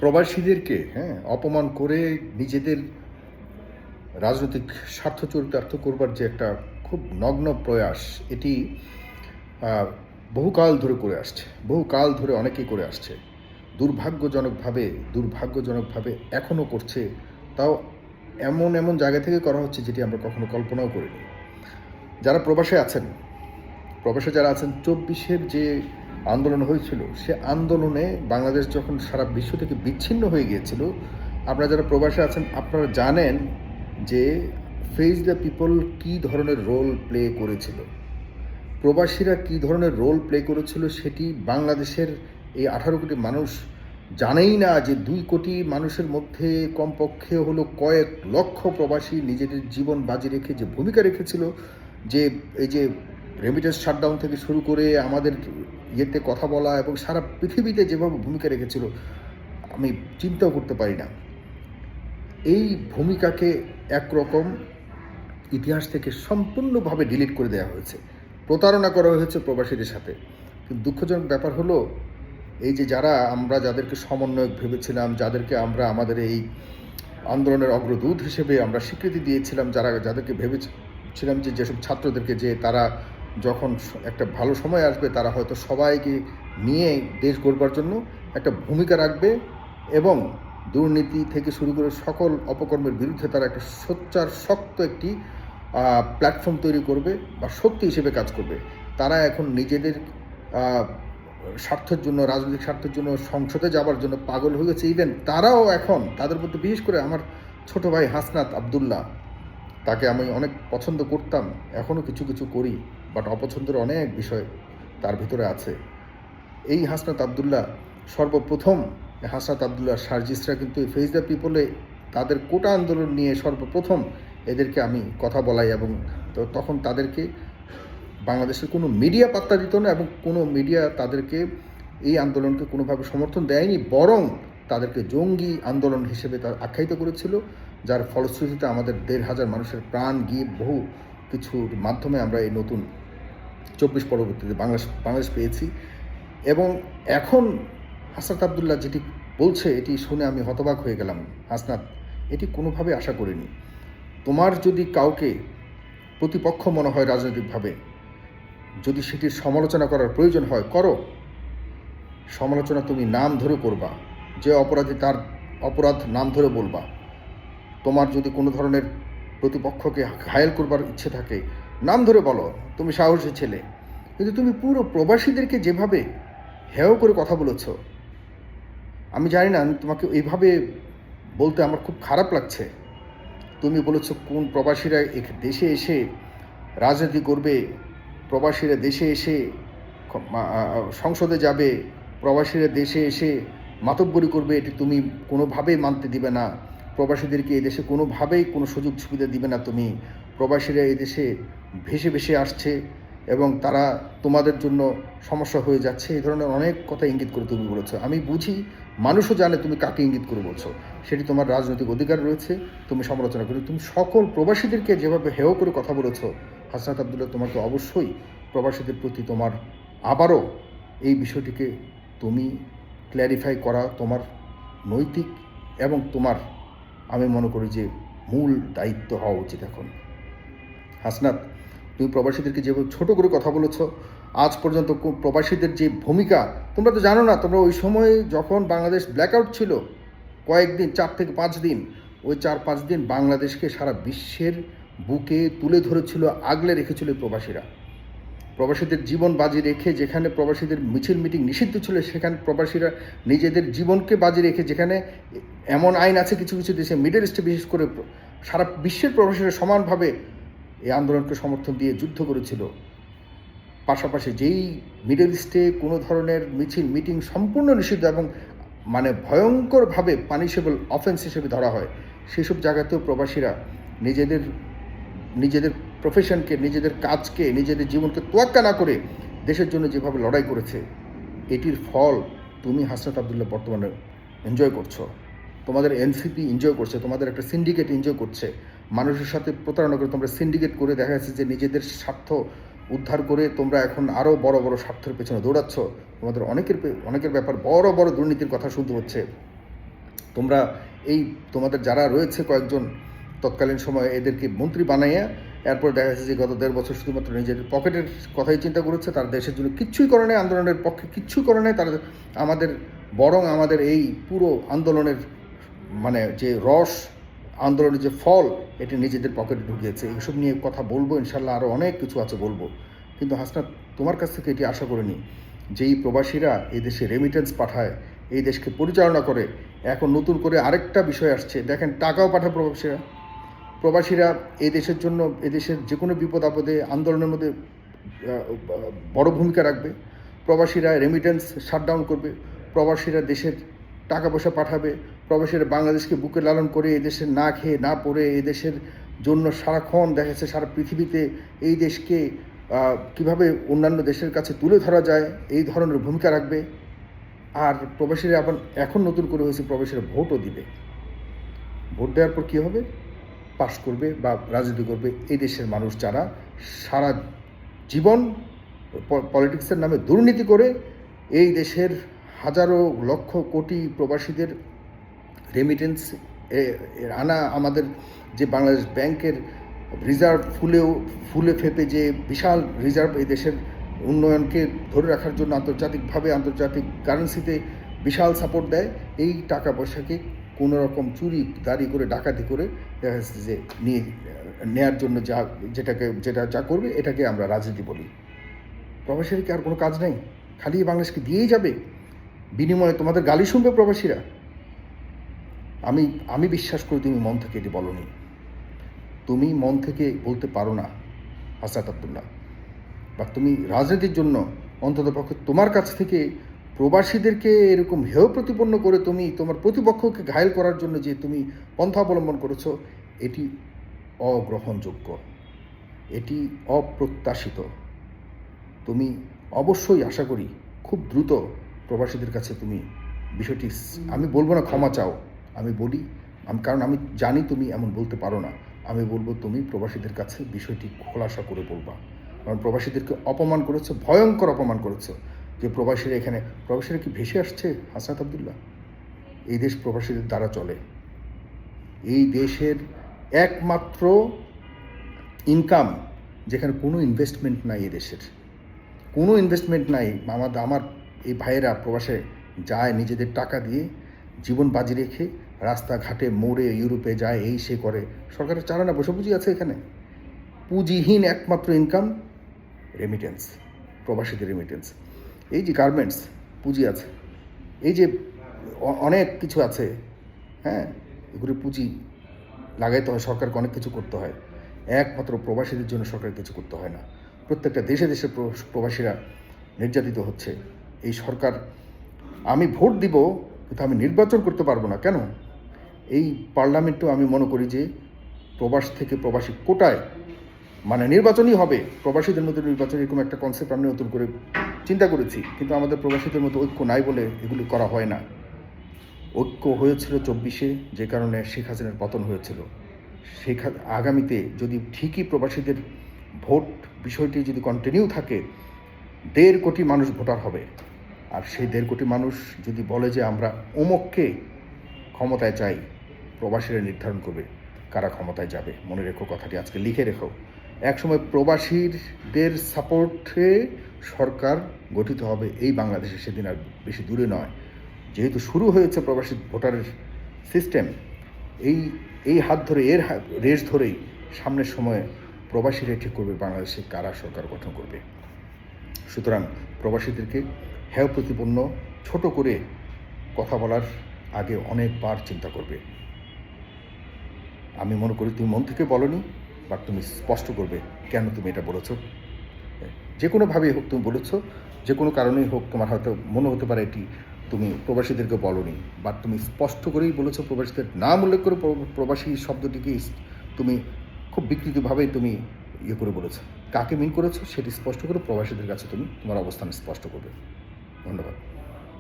প্রবাসীদেরকে অপমান করে নিজেদের রাজনৈতিক স্বার্থ চরিতার্থ করবার যে একটা খুব নগ্ন প্রয়াস, এটি বহুকাল ধরে করে আসছে, বহুকাল ধরে অনেকেই করে আসছে। দুর্ভাগ্যজনকভাবে এখনও করছে, তাও এমন এমন জায়গা থেকে করা হচ্ছে যেটি আমরা কখনো কল্পনাও করিনি। যারা প্রবাসে যারা আছেন, 24-এর যে আন্দোলন হয়েছিল, সে আন্দোলনে বাংলাদেশ যখন সারা বিশ্ব থেকে বিচ্ছিন্ন হয়ে গিয়েছিল, আপনারা যারা প্রবাসে আছেন আপনারা জানেন যে ফেস দ্য পিপল কী ধরনের রোল প্লে করেছিল, প্রবাসীরা কী ধরনের রোল প্লে করেছিল সেটি বাংলাদেশের এই 18 কোটি মানুষ জানেই না যে 2 কোটি মানুষের মধ্যে কমপক্ষে হলো কয়েক লক্ষ প্রবাসী নিজেদের জীবন বাজি রেখে যে ভূমিকা রেখেছিল, যে এই যে রেমিটেন্স শাটডাউন থেকে শুরু করে আমাদের ইয়েতে কথা বলা এবং সারা পৃথিবীতে যেভাবে ভূমিকা রেখেছিল আমি চিন্তাও করতে পারি না। এই ভূমিকাকে একরকম ইতিহাস থেকে সম্পূর্ণভাবে ডিলিট করে দেওয়া হয়েছে, প্রতারণা করা হয়েছে প্রবাসীদের সাথে। কিন্তু দুঃখজনক ব্যাপার হলো, এই যে আমরা যাদেরকে সমন্বয়ক ভেবেছিলাম, যাদেরকে আমরা আমাদের এই আন্দোলনের অগ্রদূত হিসেবে আমরা স্বীকৃতি দিয়েছিলাম, যাদেরকে ভেবেছিলাম যে যেসব ছাত্রদেরকে যে তারা যখন একটা ভালো সময় আসবে তারা হয়তো সবাইকে নিয়ে দেশ গড়বার জন্য একটা ভূমিকা রাখবে এবং দুর্নীতি থেকে শুরু করে সকল অপকর্মের বিরুদ্ধে তারা একটা সোচ্চার শক্ত একটি প্ল্যাটফর্ম তৈরি করবে বা শক্তি হিসেবে কাজ করবে, তারা এখন নিজেদের স্বার্থের জন্য, রাজনৈতিক স্বার্থের জন্য সংসদে যাবার জন্য পাগল হয়ে গেছে। ইভেন তারাও এখন, তাদের মধ্যে বিশেষ করে আমার ছোট ভাই হাসনাত আবদুল্লাহ, তাকে আমি অনেক পছন্দ করতাম, এখনও কিছু কিছু করি, বাট অপছন্দের অনেক বিষয় তার ভিতরে আছে। এই হাসনাত আবদুল্লাহ সর্বপ্রথম, হাসনাত আবদুল্লাহ সার্জিসরা কিন্তু ফেস দ্য পিপলে তাদের কোটা আন্দোলন নিয়ে সর্বপ্রথম এদেরকে আমি কথা বলাই, এবং তখন তাদেরকে বাংলাদেশের কোনো মিডিয়া পাত্তা দিত না এবং কোনো মিডিয়া তাদেরকে এই আন্দোলনকে কোনোভাবে সমর্থন দেয়নি, বরং তাদেরকে জঙ্গি আন্দোলন হিসেবে তার আখ্যায়িত করেছিল, যার ফলশ্রুতিতে আমাদের 1,500 মানুষের প্রাণ গিয়ে বহু কিছুর মাধ্যমে আমরা এই নতুন 24 পরবর্তীতে বাংলাদেশ পেয়েছি। এবং এখন হাসনাত আবদুল্লাহ যেটি বলছে, এটি শুনে আমি হতবাক হয়ে গেলাম। হাসনাত, এটি কোনোভাবে আশা করিনি। তোমার যদি কাউকে প্রতিপক্ষ মনে হয় রাজনৈতিকভাবে, যদি সেটির সমালোচনা করার প্রয়োজন হয় করো, সমালোচনা তুমি নাম ধরে করবা, যে অপরাধী তার অপরাধ নাম ধরে বলবা। তোমার যদি কোনো ধরনের প্রতিপক্ষকে ঘায়েল করবার ইচ্ছে থাকে নাম ধরে বলো, তুমি সাহসী ছেলে। কিন্তু তুমি পুরো প্রবাসীদেরকে যেভাবে হেয় করে কথা বলেছ, আমি জানি না, আমি তোমাকে এইভাবে বলতে আমার খুব খারাপ লাগছে। তুমি বলেছ কোন প্রবাসীরা দেশে এসে রাজনীতি করবে, প্রবাসীরা দেশে এসে সংসদে যাবে, প্রবাসীরা দেশে এসে মাতব্বরি করবে, এটি তুমি কোনোভাবেই মানতে দিবে না। প্রবাসীদেরকে এই দেশে কোনোভাবেই কোনো সুযোগ সুবিধা দিবে না তুমি। প্রবাসীরা এই দেশে ভেসে ভেসে আসছে এবং তারা তোমাদের জন্য সমস্যা হয়ে যাচ্ছে, এই ধরনের অনেক কথা ইঙ্গিত করে তুমি বলেছো। আমি বুঝি, মানুষও জানে তুমি কাকে ইঙ্গিত করে বলছো, সেটি তোমার রাজনৈতিক অধিকার রয়েছে, তুমি সমালোচনা করি। তুমি সকল প্রবাসীদেরকে যেভাবে হেয় করে কথা বলেছো, হাসনাত আবদুল্লাহ, তোমাকে অবশ্যই প্রবাসীদের প্রতি তোমার আবারও এই বিষয়টিকে তুমি ক্ল্যারিফাই করা তোমার নৈতিক এবং তোমার, আমি মনে করি যে মূল দায়িত্ব হওয়া উচিত এখন। হাসনাত, তুমি প্রবাসীদেরকে যেভাবে ছোট করে কথা বলেছ, আজ পর্যন্ত প্রবাসীদের যে ভূমিকা, তোমরা তো জানো না, তোমরা ওই সময় যখন বাংলাদেশ ব্ল্যাকআউট ছিল কয়েকদিন, 4 থেকে 5 দিন, ওই 4-5 দিন বাংলাদেশকে সারা বিশ্বের বুকে তুলে ধরেছিল, আগলে রেখেছিল প্রবাসীদের জীবন বাজি রেখে। যেখানে প্রবাসীদের মিছিল মিটিং নিষিদ্ধ ছিল, সেখানে প্রবাসীরা নিজেদের জীবনকে বাজি রেখে, যেখানে এমন আইন আছে কিছু কিছু দেশে, মিডল ইস্টে বিশেষ করে, সারা বিশ্বের প্রবাসীরা সমানভাবে এই আন্দোলনকে সমর্থন দিয়ে যুদ্ধ করেছিল। পাশাপাশি যেই মিডল ইস্টে কোনো ধরনের মিছিল মিটিং সম্পূর্ণ নিষিদ্ধ এবং মানে ভয়ঙ্করভাবে পানিশেবল অফেন্স হিসেবে ধরা হয়, সেসব জায়গাতেও প্রবাসীরা নিজেদের প্রফেশনকে, নিজেদের কাজকে, নিজেদের জীবনকে তোয়াক্কা না করে দেশের জন্য যেভাবে লড়াই করেছে, এটির ফল তুমি হাসনাত আবদুল্লাহ বর্তমানে এনজয় করছো। তোমাদের এনসিপি এনজয় করছে, তোমাদের একটা সিন্ডিকেট এনজয় করছে। মানুষের সাথে প্রতারণা করে তোমরা সিন্ডিকেট করে দেখা যাচ্ছে যে নিজেদের স্বার্থ উদ্ধার করে তোমরা এখন আরও বড় বড় স্বার্থের পেছনে দৌড়াচ্ছ। তোমাদের অনেকের ব্যাপার বড় বড় দুর্নীতির কথা শুনতে হচ্ছে। তোমরা এই তোমাদের যারা রয়েছে কয়েকজন তৎকালীন সময়ে এদেরকে মন্ত্রী বানাইয়া এরপর দেখা যাচ্ছে যে গত 1.5 বছর শুধুমাত্র নিজের পকেটের কথাই চিন্তা করেছে, তার দেশের জন্য কিচ্ছুই করে নাই, আন্দোলনের পক্ষে কিচ্ছুই করে নাই তারা। আমাদের এই পুরো আন্দোলনের মানে যে রস, আন্দোলনের যে ফল, এটি নিজেদের পকেটে ঢুকিয়েছে। এইসব নিয়ে কথা বলবো ইনশাল্লাহ, আরও অনেক কিছু আছে বলবো, কিন্তু হাসনাত তোমার কাছ থেকে এটি আশা করিনি। যেই প্রবাসীরা এই দেশে রেমিটেন্স পাঠায়, এই দেশকে পরিচালনা করে, এখন নতুন করে আরেকটা বিষয় আসছে, দেখেন টাকাও পাঠায় প্রবাসীরা এই দেশের জন্য, এই দেশের যে কোনো বিপদ আপদে আন্দোলনের মধ্যে বড় ভূমিকা রাখবে। প্রবাসীরা রেমিটেন্স শাটডাউন করবে, প্রবাসীরা দেশের টাকা পয়সা পাঠাবে, প্রবাসীরা বাংলাদেশকে বুকে লালন করে এই দেশের না খেয়ে না পড়ে এই দেশের জন্য সারাক্ষণ দেখা যাচ্ছে সারা পৃথিবীতে এই দেশকে কিভাবে অন্যান্য দেশের কাছে তুলে ধরা যায় এই ধরনের ভূমিকা রাখবে। আর প্রবাসীরা আবার এখন নতুন করে হয়েছে প্রবাসীরা ভোটও দিবে। ভোট দেওয়ার পর কী হবে? পাশ করবে বা রাজনীতি করবে এই দেশের মানুষ যারা সারা জীবন পলিটিক্সের নামে দুর্নীতি করে এই দেশেের হাজারো লক্ষ কোটি প্রবাসীদের রেমিটেন্স আনা, আমাদের যে বাংলাদেশ ব্যাংকের রিজার্ভ ফুলে ফেপে যে বিশাল রিজার্ভ এই দেশের উন্নয়নকে ধরে রাখার জন্য আন্তর্জাতিক কারেন্সিতে বিশাল সাপোর্ট দেয়। এই টাকা পয়সাকে কোনো রকম চুরি দাঁড়ি করে ডাকাতি করে দেখা যাচ্ছে যে নেয়ার জন্য যেটা যা করবে এটাকে আমরা রাজনীতি বলি। প্রবাসীরা কি আর কোনো কাজ নেই? খালি বাংলাদেশকে দিয়েই যাবে, বিনিময়ে তোমাদের গালি শুনবে প্রবাসীরা? আমি বিশ্বাস করি তুমি মন থেকে এটি বলোনি, তুমি মন থেকে বলতে পারো না হাসনাত আব্দুল্লাহ, বা তুমি রাজনীতির জন্য অন্ততপক্ষে তোমার কাছ থেকে প্রবাসীদেরকে এরকম হেয় প্রতিপন্ন করে তুমি তোমার প্রতিপক্ষকে ঘায়েল করার জন্য যে তুমি পন্থা অবলম্বন করেছো, এটি অগ্রহণযোগ্য, এটি অপ্রত্যাশিত। তুমি অবশ্যই আশা করি খুব দ্রুত প্রবাসীদের কাছে তুমি বিষয়টি, আমি বলবো না ক্ষমা চাও, কারণ আমি জানি তুমি এমন বলতে পারো না। আমি বলবো তুমি প্রবাসীদের কাছে বিষয়টি খোলাসা করে বলবা, কারণ প্রবাসীদেরকে অপমান করেছো, ভয়ঙ্কর অপমান করেছো। যে প্রবাসীরা কি ভেসে আসছে হাসনাত আব্দুল্লাহ? এই দেশ প্রবাসীদের দ্বারা চলে। এই দেশের একমাত্র ইনকাম, যেখানে কোনো ইনভেস্টমেন্ট নাই, এই দেশের কোনো ইনভেস্টমেন্ট নাই। আমার এই ভাইয়েরা প্রবাসে যায় নিজেদের টাকা দিয়ে, জীবন বাজি রেখে রাস্তাঘাটে মোড়ে ইউরোপে যায়, এই সে করে। সরকারের চালানা বসে পুঁজি আছে এখানে, পুঁজিহীন একমাত্র ইনকাম রেমিটেন্স, প্রবাসীদের রেমিটেন্স। এই যে গার্মেন্টস পুঁজি আছে, এই যে অনেক কিছু আছে, হ্যাঁ, এগুলো পুঁজি লাগাইতে হয়, সরকারকে অনেক কিছু করতে হয়। একমাত্র প্রবাসীদের জন্য সরকার কিছু করতে হয় না। প্রত্যেকটা দেশে প্রবাসীরা নির্যাতিত হচ্ছে। এই সরকার, আমি ভোট দিব কিন্তু আমি নির্বাচন করতে পারবো না কেন? এই পার্লামেন্টও আমি মনে করি যে প্রবাস থেকে প্রবাসী কোটায় মানে নির্বাচনই হবে, প্রবাসীদের মধ্যে নির্বাচন, এরকম একটা কনসেপ্ট আমি নতুন করে চিন্তা করেছি। কিন্তু আমাদের প্রবাসীদের মধ্যে ঐক্য নাই বলে এগুলি করা হয় না। ঐক্য হয়েছিল 24-এ, যে কারণে শেখ হাসিনার পতন হয়েছিল। আগামীতে যদি ঠিকই প্রবাসীদের ভোট বিষয়টি যদি কন্টিনিউ থাকে, 1.5 কোটি মানুষ ভোটার হবে। আর সেই 1.5 কোটি মানুষ যদি বলে যে আমরা অমুককে ক্ষমতায় চাই, প্রবাসীরা নির্ধারণ করবে কারা ক্ষমতায় যাবে। মনে রেখো কথাটি, আজকে লিখে রেখো। একসময় প্রবাসীদের সাপোর্টে সরকার গঠিত হবে এই বাংলাদেশে, সেদিন আর বেশি দূরে নয়। যেহেতু শুরু হয়েছে প্রবাসী ভোটারের সিস্টেম, এই হাত ধরে, রেস ধরেই সামনের সময়ে প্রবাসীরা ঠিক করবে বাংলাদেশে কারা সরকার গঠন করবে। সুতরাং প্রবাসীদেরকে হেয় প্রতিপন্ন ছোট করে কথা বলার আগে অনেকবার চিন্তা করবে। আমি মনে করি তুমি মন থেকে বলনি, বাট তুমি স্পষ্ট করবে কেন তুমি এটা বলেছো। যে কোনোভাবেই হোক তুমি বলেছো, যে কোনো কারণেই হোক, তোমার হয়তো মনে হতে পারে এটি তুমি প্রবাসীদেরকে বলনি, বাট তুমি স্পষ্ট করেই বলেছো। প্রবাসীদের নাম উল্লেখ করে প্রবাসী শব্দটিকে তুমি খুব বিকৃতভাবেই তুমি করে বলেছো। কাকে মিন করেছো সেটি স্পষ্ট করে প্রবাসীদের কাছে তুমি তোমার অবস্থান স্পষ্ট করবে। ধন্যবাদ।